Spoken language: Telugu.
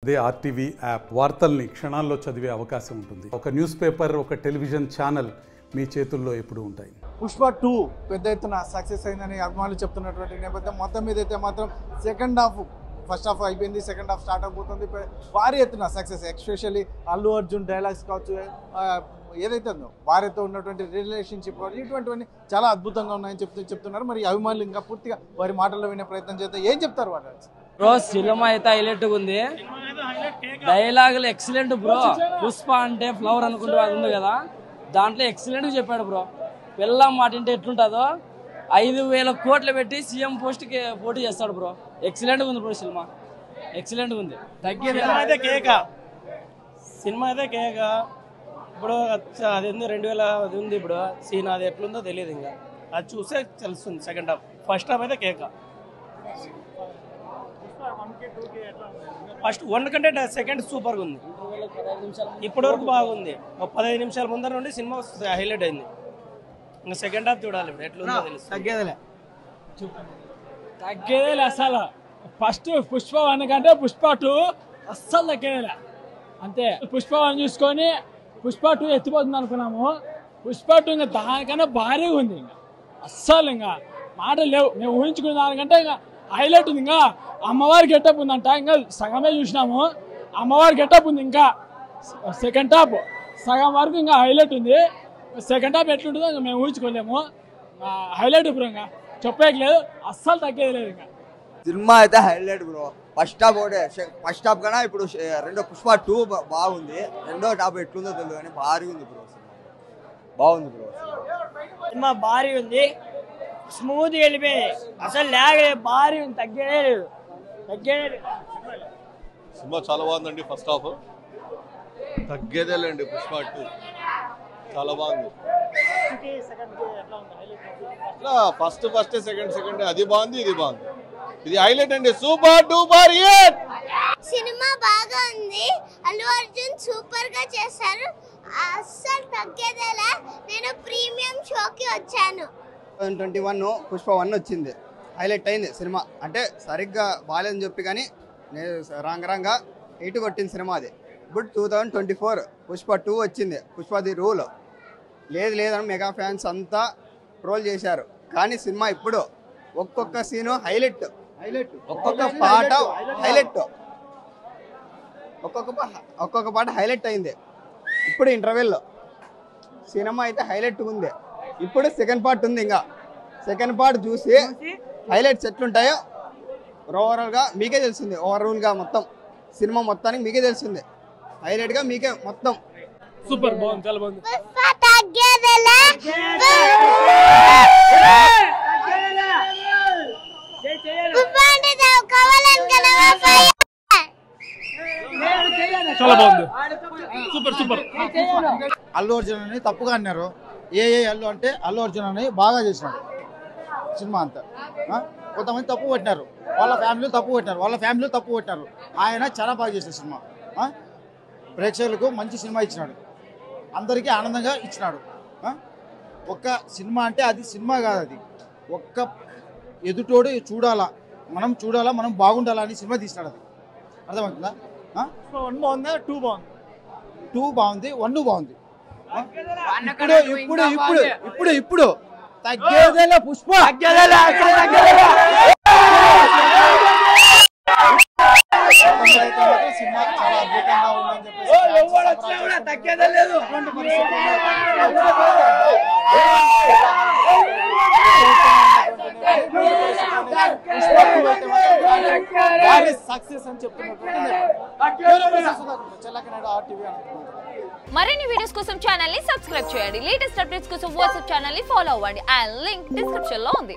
అదే ఆర్టీవీ యాప్ వార్తల్ని క్షణాల్లో చదివే అవకాశం ఉంటుంది. ఒక న్యూస్ పేపర్, ఒక టెలివిజన్ ఛానల్ మీ చేతుల్లో ఎప్పుడూ ఉంటాయి. పుష్ప 2 పెద్ద ఎత్తున సక్సెస్ అయిందని అభిమానులు చెప్తున్నటువంటి నేపథ్యం మొత్తం మీద అయితే మాత్రం సెకండ్ హాఫ్, ఫస్ట్ హాఫ్ అయిపోయింది, సెకండ్ హాఫ్ స్టార్ట్ అయిపోతుంది. భారీ ఎత్తున success, especially Allu Arjun dialogues కావచ్చు, ఏదైతే ఉందో భార్యతో ఉన్నటువంటి రిలేషన్షిప్ కావచ్చు, ఇటువంటివన్నీ చాలా అద్భుతంగా ఉన్నాయని చెప్తున్నారు. మరి అభిమానులు ఇంకా పూర్తిగా వారి మాటల్లో వినే ప్రయత్నం చేస్తే ఏం చెప్తారు వాళ్ళు? బ్రో సినిమా అయితే హైలైట్ ఉంది, డైలాగులు ఎక్సలెంట్ బ్రో. పుష్ప అంటే ఫ్లవర్ అనుకుంటూ అది ఉంది కదా, దాంట్లో ఎక్సలెంట్ చెప్పాడు బ్రో. పిల్ల మాట అంటే ఎట్లుంటుందో 5,000 కోట్లు పెట్టి సీఎం పోస్ట్కి పోటీ చేస్తాడు బ్రో. ఎక్సలెంట్ ఉంది బ్రో, సినిమా ఎక్సలెంట్ ఉంది. తగ్గేది సినిమా అయితే కేక. ఇప్పుడు అది 2000 అది ఉంది, ఇప్పుడు సీన్ అది ఎట్లుందో తెలియదు, ఇంకా అది చూస్తే తెలుస్తుంది. సెకండ్ హాఫ్, ఫస్ట్ హాఫ్ అయితే కేక. ఫస్ట్ 1 కంటే సెకండ్ సూపర్గా ఉంది. ఇప్పటి వరకు బాగుంది. 15 నిమిషాల ముందర నుండి సినిమా హైలైట్ అయింది. ఇంకా సెకండ్ హాఫ్ చూడాలి ఇప్పుడు ఎట్లుందో తెలుసు. తగ్గేదేలే అసలు. ఫస్ట్ పుష్ప 1 కంటే పుష్ప 2 అస్సలు తగ్గేదేలే. అంతే, పుష్ప 1 చూసుకొని పుష్ప 2 ఎత్తిపోతుంది అనుకున్నాము. పుష్ప 2 ఇంకా దానికన్నా భారీగా ఉంది. ఇంకా అస్సలు ఇంకా మాటలు లేవు. మేము ఊహించుకున్న దానికంటే ఇంకా హైలైట్ ఉంది. ఇంకా అమ్మవారి గెటప్ ఉందంట, ఇంకా సగమే చూసినాము. అమ్మవారి గెటప్ ఉంది. ఇంకా సెకండ్ హాఫ్ సగం వరకు ఇంకా హైలైట్ ఉంది. సెకండ్ హాఫ్ ఎట్లుంటుందో ఇంకా మేము ఊహించుకోలేము. హైలైట్ బ్రో, ఇంకా చెప్పేయలేదు, అస్సలు తగ్గేది లేదు. ఇంకా సినిమా అయితే హైలైట్ బ్రో. ఫస్ట్ హాఫ్ ఒకటే, ఫస్ట్ హాఫ్ కన్నా ఇప్పుడు రెండో పుష్ప 2 బాగుంది. రెండో హాఫ్ ఎట్లుందో తెలియదు కానీ భారీ ఉంది బ్రో. బాగుంది బ్రో, సినిమా భారీ ఉంది, స్మూత్ వెళ్ళిపోయింది. అసలు లేక భారీ ఉంది, తగ్గేదే లేదు. సినిమా చాలా బాగుందండి. First half తగ్గేదేలేండి. పుష్ప 2 చాలా బాగుంది. ఫస్ట్ సెకండ్ అది బాగుంది, ఇది బాగుంది. ఇది హైలైట్ అండి. Super duper hit. సినిమా బాగా ఉంది. అల్లు అర్జున్ సూపర్ గా చేశారు. అస్సలు తగ్గేదేలా. నేను ప్రీమియం షోకి వచ్చాను. 2021 పుష్ప 1 వచ్చింది, హైలైట్ అయింది సినిమా. అంటే సరిగ్గా బాగాలేదని చెప్పి కానీ నేను రాంగరంగా 8 కొట్టింది సినిమా అది. ఇప్పుడు 2024 పుష్ప 2 వచ్చింది. పుష్ప ది రూల్ లేదని మెగా ఫ్యాన్స్ అంతా ట్రోల్ చేశారు. కానీ సినిమా ఇప్పుడు ఒక్కొక్క సీను హైలైట్, ఒక్కొక్క పాట హైలైట్, ఒక్కొక్క పాట హైలైట్ అయింది. ఇప్పుడు ఇంటర్వెల్లో సినిమా అయితే హైలైట్ ఉంది. ఇప్పుడు సెకండ్ పార్ట్ ఉంది. ఇంకా సెకండ్ పార్ట్ చూసి హైలైట్స్ ఎట్లుంటాయో ఓవరాల్గా మీకే తెలిసింది. ఓవరాల్గా మొత్తం సినిమా మొత్తానికి మీకే తెలిసింది. హైలైట్గా మీకే మొత్తం సూపర్ బాగుంది, చాలా బాగుంది. చాలా బాగుంది, సూపర్. అల్లు అర్జున్ అని తప్పుగా అన్నారు. అల్లు అంటే అల్లు అర్జున్ అని బాగా చేసినాడు సినిమా అంతా. కొంతమంది తప్పు పట్టినారు, వాళ్ళ ఫ్యామిలీ తప్పు పట్టినారు. ఆయన చాలా బాగా చేసిన సినిమా. ప్రేక్షకులకు మంచి సినిమా ఇచ్చినాడు, అందరికీ ఆనందంగా ఇచ్చినాడు. ఒక్క సినిమా అంటే అది సినిమా కాదు, అది ఒక్క ఎదుటోడు చూడాలా, మనం బాగుండాలా అని సినిమా తీసినాడు. అది అర్థమవుతుందా? 1 బాగుందా, 2 బాగుంది? 2 బాగుంది, 1 బాగుంది. ఇప్పుడు తగ్గేదేలే పుష్ప. సినిమా చాలా అద్భుతంగా ఉందని చెప్పేసి తగ్గేదేలేదు. సక్సెస్ అని చెప్తున్నారు. మరిన్ని వీడియోస్ కోసం ఛానల్ ని సబ్స్క్రైబ్ చేయండి. లేటెస్ట్ అప్డేట్స్ కోసం వాట్సాప్ ఛానల్ ని ఫాలో అవ్వండి. ఆ లింక్ డిస్క్రిప్షన్ లో ఉంది.